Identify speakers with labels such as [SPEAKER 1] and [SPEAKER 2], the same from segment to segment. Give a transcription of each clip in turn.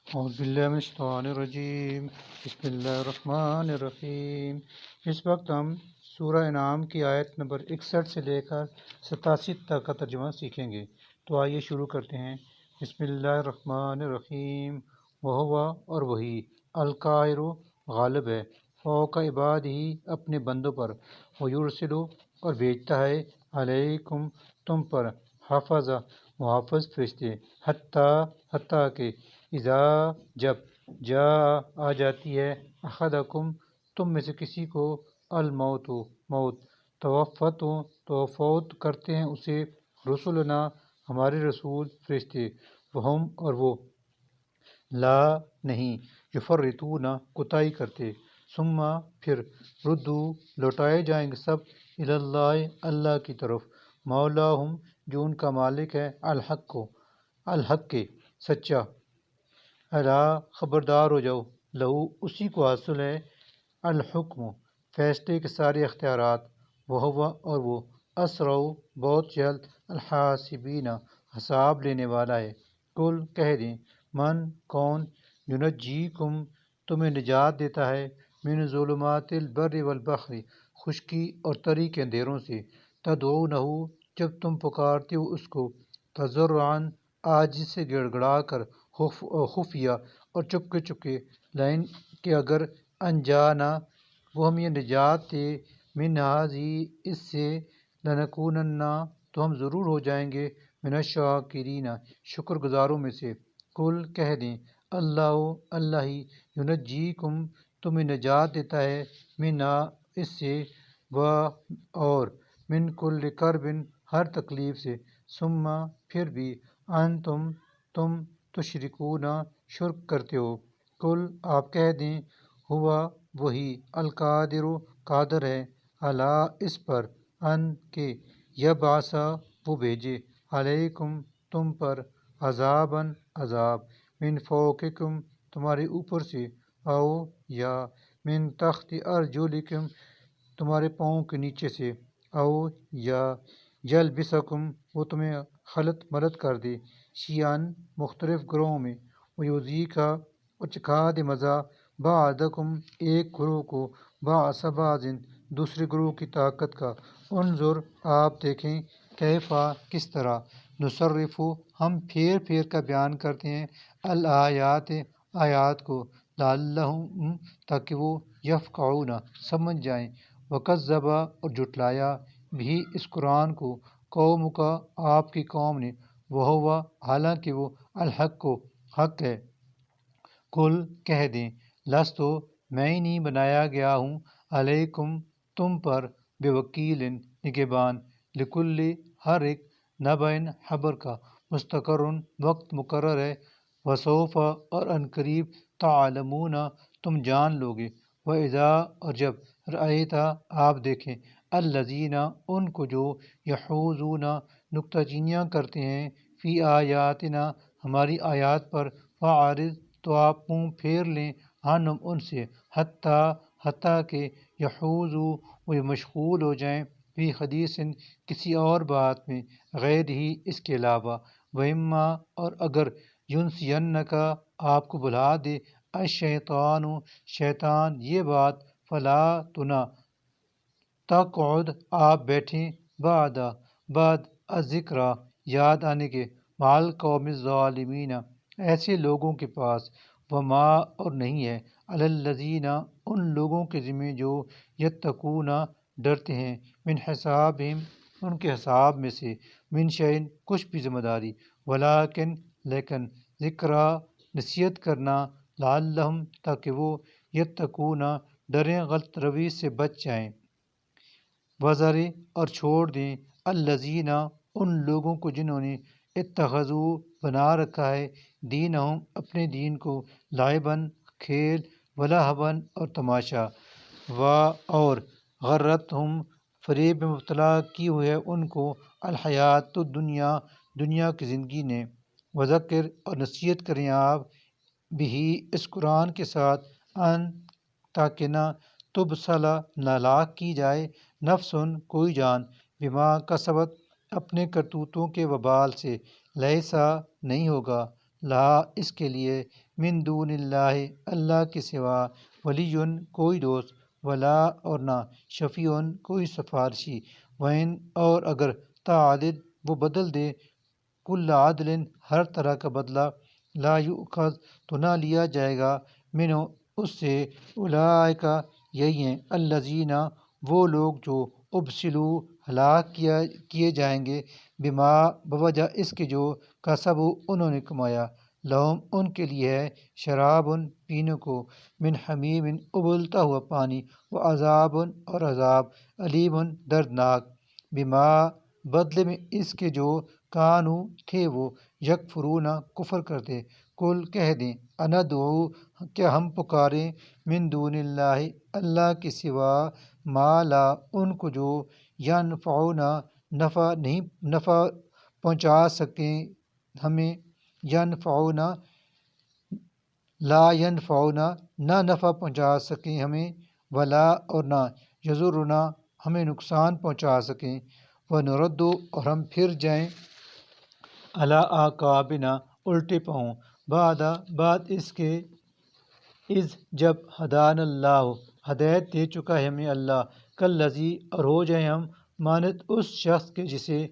[SPEAKER 1] اعوذ باللہ من الشیطان الرجیم، بسم اللہ الرحمن الرحیم۔ اس وقت ہم سورہ انعام کی آیت نمبر 61 سے لے کر 87 تک کا ترجمہ سیکھیں گے۔ تو آئیے شروع کرتے ہیں۔ بسم اللہ الرحمن الرحیم۔ وہوا اور وہی، القاہر غالب ہے، فوق عباد ہی اپنے بندوں پر، ویرسل اور بھیجتا ہے، علیکم تم پر، حافظ محافظ فرشتے، حتیٰ کہ اذا جب جاء آ جاتی ہے، احدکم تم میں سے کسی کو، الموت موت، تو فوت کرتے ہیں اسے، رسولنا ہمارے رسول فرشتے، وہم اور وہ، لا نہیں، یفرطون کوتاہی کرتے، ثم پھر، ردو لوٹائے جائیں گے سب، اللہ اللہ کی طرف، مولاہم جو ان کا مالک ہے، الحق کے سچا، الا خبردار ہو جاؤ، لہو اسی کو حاصل ہے، الحکم فیصلے کے سارے اختیارات، وہ اور وہ، اسرع بہت جلد، الحاسبین حساب لینے والا ہے۔ کل کہہ دیں، من کون، ینجیکم تمہیں نجات دیتا ہے، من ظلمات البر والبحر خشکی اور تری کے اندھیروں سے، تدعونہ جب تم پکارتے ہو اس کو، تضرعاً عاجزی سے گڑ گڑا کر، خفیہ اور چپکے لائن کہ اگر انجانا وہ ہم یہ نجات دے، من ہذی اس سے، لنکوننا تو ہم ضرور ہو جائیں گے، من الشاکرین شکر گزاروں میں سے۔ کل کہہ دیں، اللہ ہی، ینجیکم تمہیں نجات دیتا ہے، منا اس سے، و اور، من کل کرب ہر تکلیف سے، ثم پھر بھی، تم تشرکون شرک کرتے ہو۔ کل آپ کہہ دیں، ہوا وہی، القادر قادر ہے، علی اس پر، ان کے، یبعث وہ بھیجے، علیکم تم پر، عذاباً عذاب، من فوقکم تمہارے اوپر سے، او یا، من تحت ارجلکم تمہارے پاؤں کے نیچے سے، او یا، یلبسکم وہ تمہیں خلط ملط کر دے، شیعاً مختلف گروہوں میں، ویذیقا اور چکھا دے مزہ، بعضکم ایک گروہ کو، بعض بعض دوسرے گروہ کی طاقت کا، انظر آپ دیکھیں، کیفا کس طرح، نصرف ہم پھیر پھیر کر بیان کرتے ہیں، الآیات آیات کو، لعلہم تاکہ وہ، یفقہون سمجھ جائیں، وکذب اور جھٹلایا، بھی اس قرآن کو، قوم کا آپ کی قوم نے، وہ حالانکہ وہ، الحق کو حق ہے۔ کل کہہ دیں، لستو میں ہی نہیں بنایا گیا ہوں، علیکم تم پر، بے وکیل نگہبان، لکل ہر ایک، نبع خبر کا، مستقر وقت مقرر ہے، وسوف اور عنقریب، تعلمون تم جان لوگے، وَإِذَا اور جب، رأیتا آپ دیکھیں، الذین ان کو جو، یحوزون نکتہ چینیاں کرتے ہیں، فی آیاتنا ہماری آیات پر، فاعرض تو آپ منہ پھیر لیں، عنہم ان سے، حتیٰ کہ، یحوزو وہ مشغول ہو جائیں، فی حدیث کسی اور بات میں، غیر ہی اس کے علاوہ، وَإِمَّا اور اگر، ینسینک آپ کو بھلا دے، الشیطان شیطان یہ بات، فلا تو نہ، تقعد آپ بیٹھیں، بعد الذکر یاد آنے کے، مع القوم الظالمین ایسے لوگوں کے پاس، وما اور نہیں ہے، علی الذین ان لوگوں کے ذمہ جو، یتقون ڈرتے ہیں، من حسابہم ان کے حساب میں سے، من شیء کچھ بھی ذمہ داری، ولیکن لیکن، ذکرہ نصیحت کرنا، لعلہم تاکہ وہ، یتقون ڈریں، غلط روی سے بچ جائیں، وذر اور چھوڑ دیں، الذین ان لوگوں کو جنہوں نے، اتخذوا بنا رکھا ہے، دینہم اپنے دین کو، لعباً کھیل، ولہواً اور تماشا، اور غرتہم فریب میں مبتلا کی ہوئی ہے ان کو، الحیات الدنیا دنیا کی زندگی نے، وذکر اور نصیحت کریں آپ، بھی اس قرآن کے ساتھ، ان تاکہ نہ، تبصلہ نہ ہلاک کی جائے، نفس کوئی جان، بما کسبت اپنے کرتوتوں کے وبال سے، لیسا نہیں ہوگا، لا اس کے لیے من دون اللہ اللہ کے سوا ولی کوئی دوست ولا اور نہ شفیع کوئی سفارشی وین اور اگر تعدد وہ بدل دے کل عدل ہر طرح کا بدلہ لا یؤخذ تو نہ لیا جائے گا منو اس سے اولئک یہی ہیں الذین وہ لوگ جو ابسلو ہلاک کیے جائیں گے بما بوجہ اس کے جو کسب انہوں نے کمایا لہم ان کے لیے ہے شراب پینے کو من حمیم ابلتا ہوا پانی و عذاب اور عذاب علیم دردناک بما بدلے میں اس کے جو کانو تھے وہ یکفرون کفر کرتے کل کہہ دیں اندعو کیا ہم پکاریں من دون اللہ اللہ کے سوا ما لا ان کو جو ینفعونا نفع پہنچا سکیں ہمیں ینفعونا لا ینفعونا نہ نفع پہنچا سکیں ہمیں ولا اور نہ یضرنا ہمیں نقصان پہنچا سکیں ونردو اور ہم پھر جائیں علی اعقابنا الٹے پاؤں بعد اس کے از جب ہدان اللہ ہدایت دے چکا ہے ہمیں اللہ کالذی اور ہو جائے ہم مانت اس شخص کے جسے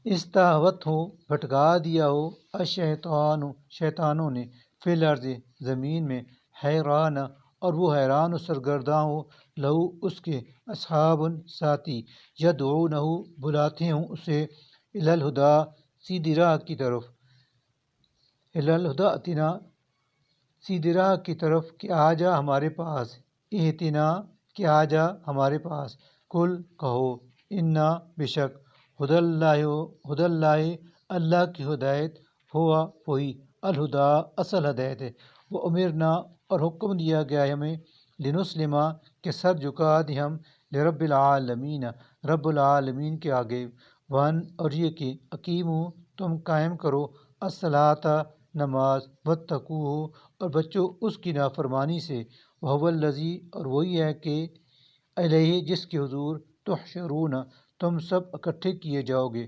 [SPEAKER 1] استہوت ہو بھٹکا دیا ہو شیطانوں نے فی الارض زمین میں حیران اور وہ حیران و سرگرداں ہو لہو اس کے اصحاب ساتھی یدعونہ بلاتے ہوں اسے الی الہدی سیدھی راہ کی طرف الی الہدی اتنا سیدھی راہ کی طرف کہ آ جا ہمارے پاس اہتنا کہ آ جا ہمارے پاس کل کہو انا بشک ہد اللہ اللہ کی ہدایت ہوا وہی الہدا اصل ہدایت ہے وہ امرنا اور حکم دیا گیا ہے ہمیں لنسلما کہ سر جھکا دیں ہم لرب العالمین رب العالمین کے آگے ون اور یہ کہ اقیمو تم قائم کرو الصلاۃ نماز واتقوہ اور بچو اس کی نافرمانی سے وہو الذی اور وہی ہے کہ الیہ جس کے حضور تحشرون تم سب اکٹھے کیے جاؤ گے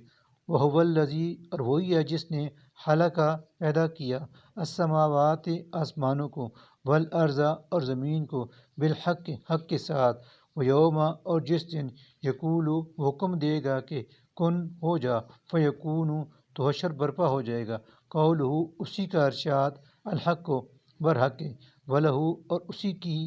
[SPEAKER 1] وہو الذی اور وہی ہے جس نے خلق پیدا کیا السماوات آسمانوں کو والارض اور زمین کو بالحق حق کے ساتھ ویوم اور جس دن یقول حکم دے گا کہ کن ہو جا فیکون تو حشر برپا ہو جائے گا قولہ اسی کا ارشاد الحق کو برحق ولہ اور اسی کی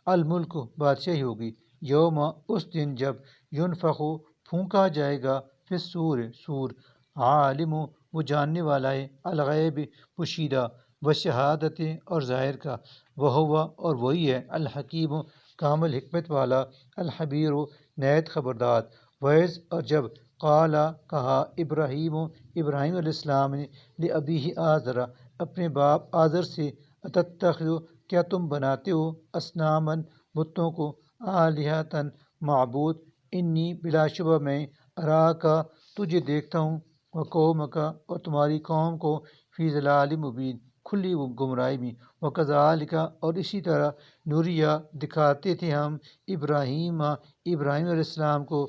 [SPEAKER 1] الملک بادشاہی ہوگی یوم اس دن جب ینفخ پھونکا جائے گا فی سور عالم وہ جاننے والا ہے الغیب پوشیدہ و شہادت اور ظاہر کا وہ اور وہی ہے الحکیم کامل حکمت والا الحبیر نہایت خبردار ویز اور جب قال کہا ابراہیم علیہ السلام نے لابیہ آزر اپنے باپ آزر سے اتتخذ کیا تم بناتے ہو اصنامن بتوں کو آلہتن معبود انی بلا شبہ میں اراکا تجھے دیکھتا ہوں وقومکا اور تمہاری قوم کو فی ضلال مبین کھلی گمراہی میں وکذالک اور اسی طرح نوریا دکھاتے تھے ہم ابراہیم علیہ السلام کو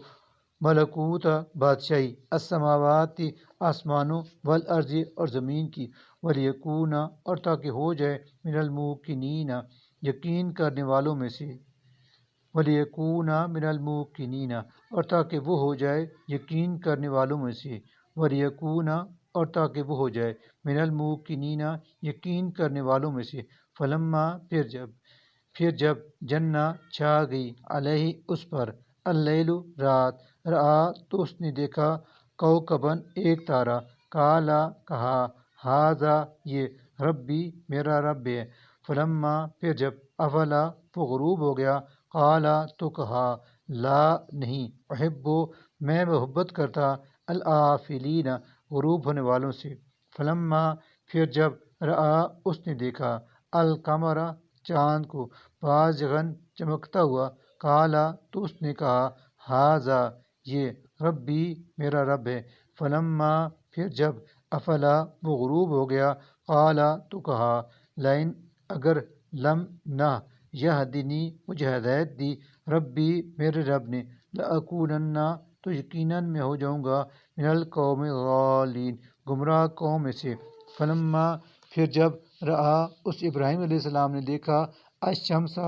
[SPEAKER 1] ملکوت بادشاہی السماوات آسمانوں والارض اور زمین کی ولیکون اور تاکہ ہو جائے من الموقنین یقین کرنے والوں میں سے ولیکون من الموقنین اور تاکہ وہ ہو جائے یقین کرنے والوں میں سے ولیکون اور تاکہ وہ ہو جائے من الموقنین یقین کرنے والوں میں سے فلما پھر جب جنہ چھا گئی علیہ اس پر اللیل رات رآ تو اس نے دیکھا کوکبن ایک تارا کالا کہا ہاذا یہ ربی میرا رب ہے فلما پھر جب افلا وہ غروب ہو گیا قالا تو کہا لا نہیں احب میں محبت کرتا الآفلین غروب ہونے والوں سے فلما پھر جب رآ اس نے دیکھا القمر چاند کو بازغن چمکتا ہوا کالا تو اس نے کہا ہاذا یہ ربی میرا رب ہے فلما پھر جب افلا وہ غروب ہو گیا قالا تو کہا لئن اگر لم نہ یہدنی مجھے ہدایت دی ربی میرے رب نے لأکونن تو یقیناً میں ہو جاؤں گا من القوم الضالین گمراہ قوم میں سے فلما پھر جب رآ اس ابراہیم علیہ السلام نے دیکھا الشمس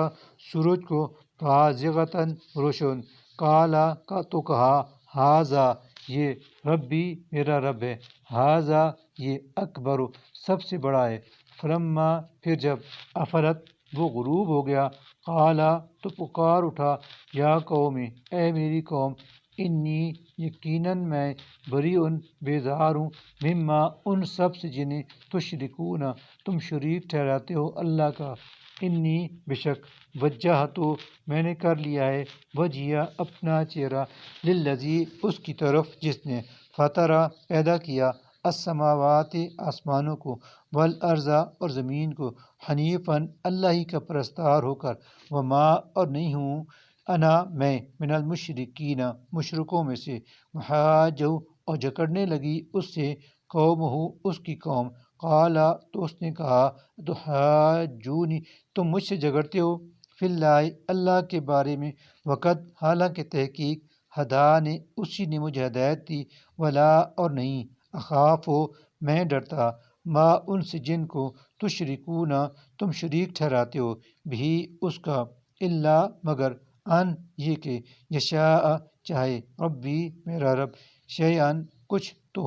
[SPEAKER 1] سورج کو بازغتاً روشن کالا کا تو کہا ہاذا یہ ربی میرا رب ہے ہاذا یہ اکبر سب سے بڑا ہے فلما پھر جب افلت وہ غروب ہو گیا قالا تو پکار اٹھا یا قوم اے میری قوم انی یقیناً میں بریئن بیزار ہوں مما ان سب سے جنہیں تشرکون تم شریک ٹھہراتے ہو اللہ کا انی بشک وجہ تو میں نے کر لیا ہے وجہیا اپنا چہرہ للذی اس کی طرف جس نے فطرہ پیدا کیا السماوات آسمانوں کو والارض اور زمین کو حنیفاً اللہ ہی کا پرستار ہو کر وما اور نہیں ہوں انا میں من المشرکین مشرکوں میں سے وحاجہ اور جکڑنے لگی اس سے قوم ہو اس کی قوم قالا تو اس نے کہا تو حاجونی تم مجھ سے جگڑتے ہو فی اللہ اللہ کے بارے میں وقت حالانکہ تحقیق ہدا نے اسی نے مجھے ہدایت دی ولا اور نہیں اخاف ہو میں ڈرتا ما ان سے جن کو تشرکون تم شریک ٹھہراتے ہو بھی اس کا اللہ مگر ان یہ کہ یشاء چاہے ربی میرا رب شیئن کچھ تو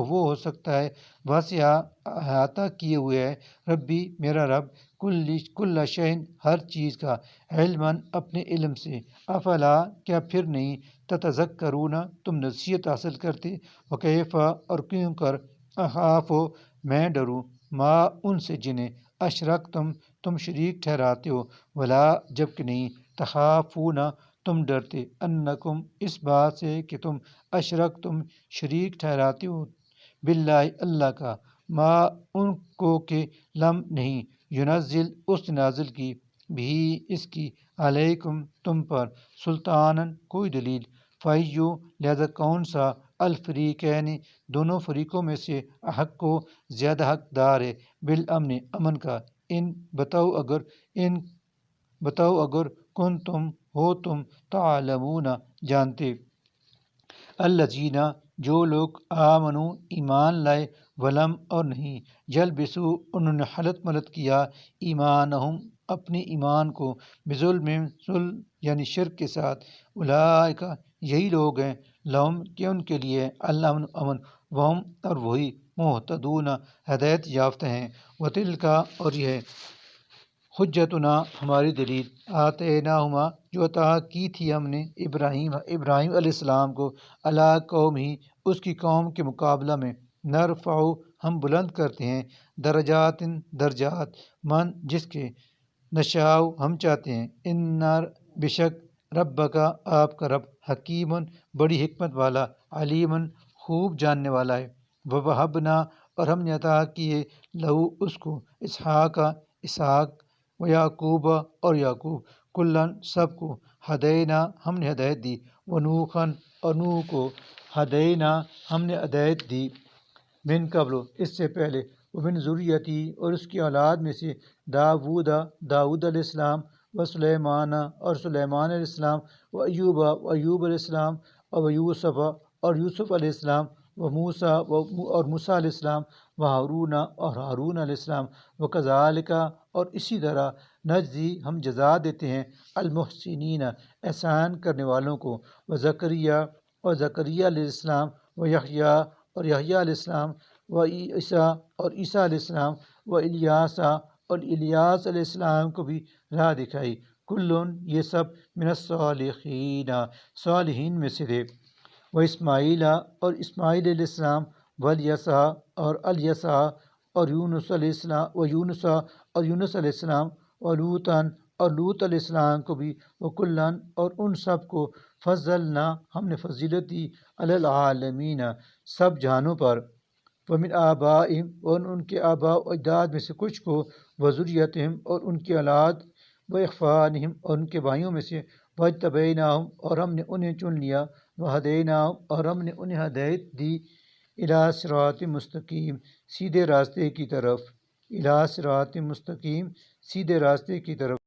[SPEAKER 1] وہ ہو سکتا ہے واسعہ احاطہ کیے ہوئے ہے ربی میرا رب کل شیء ہر چیز کا علماً اپنے علم سے افلا کیا پھر نہیں تتذکرون تم نصیحت حاصل کرتے وکیف اور کیوں کر اخاف میں ڈروں ما ان سے جنہیں اشرک تم شریک ٹھہراتے ہو ولا جب کہ نہیں تخافون تم ڈرتے انکم اس بات سے کہ تم اشرک تم شریک ٹھہراتے ہو باللہ اللہ کا ما ان کو کہ لم نہیں ینزل اس نے نازل کی بھی اس کی علیکم تم پر سلطانن کوئی دلیل فیو لہذا کون سا الفریقین دونوں فریقوں میں سے حق کو زیادہ حقدار ہے بالامن امن کا ان بتاؤ اگر کن تم ہو تم تعلمون جانتے الذین جو لوگ آمنو ایمان لائے ولم اور نہیں یلبسو انہوں نے حلت ملت کیا ایمانہم اپنے ایمان کو بظلم ظلم یعنی شرک کے ساتھ اولئک یہی لوگ ہیں لہم کہ ان کے لیے الامن امن وہم اور وہی مہتدون ہدایت یافتہ ہیں وتلک اور یہ حجتنا ہماری دلیل آتیناہما جو عطا کی تھی ہم نے ابراہیم علیہ السلام کو علی قوم ہی اس کی قوم کے مقابلہ میں نرفع ہم بلند کرتے ہیں درجات من جس کے نشاء ہم چاہتے ہیں ان بشک ربک آپ کا رب حکیم بڑی حکمت والا علیم خوب جاننے والا ہے ووہبنا اور ہم نے عطا کیے لہو اس کو اسحاق و یعقوب اور یعقوب کلن سب کو ہدینا ہم نے ہدایت دی ونوحًا اور نوح کو ہدینا ہم نے ہدایت دی من قبل اس سے پہلے ومن ذریتی اور اس کی اولاد میں سے داود علیہ السلام و سلیمان اور سلیمان علیہ السلام و ایوب علیہ السلام اور یوسف اور یوسف علیہ السلام و موسیٰ اور موسیٰ علیہ السلام و ہارون اور ہارون علیہ السلام و کذالک اور اسی طرح نجزی ہم جزا دیتے ہیں المحسنین احسان کرنے والوں کو و زکریا علیہ السلام و یحییٰ اور یحییٰ علیہ السلام و عیسیٰ اور عیسیٰ علیہ السلام و الیاس اور الیاس علیہ السلام کو بھی راہ دکھائی کلن یہ سب من الصالحین صالحین میں سے تھے و اسماعیل اور اسماعیل علیہ السلام والیسع اور الیسع اور یونس علیہ السلام و یونس علیہ السلام و لوطاً اور لوط علیہ السلام کو بھی و کلن اور ان سب کو فضلنا ہم نے فضیلت دی علی العالمین سب جہانوں پر ومن آبائہم اور ان کے آباء و اجداد میں سے کچھ کو وذریتہم اور ان کی اولاد و اخوانہم اور ان کے بھائیوں میں سے واجتبیناہم اور ہم نے انہیں چن لیا وہدیناہم اور ہم نے انہیں ہدایت دی الی صراط مستقیم سیدھے راستے کی طرف الی صراط مستقیم سیدھے راستے کی طرف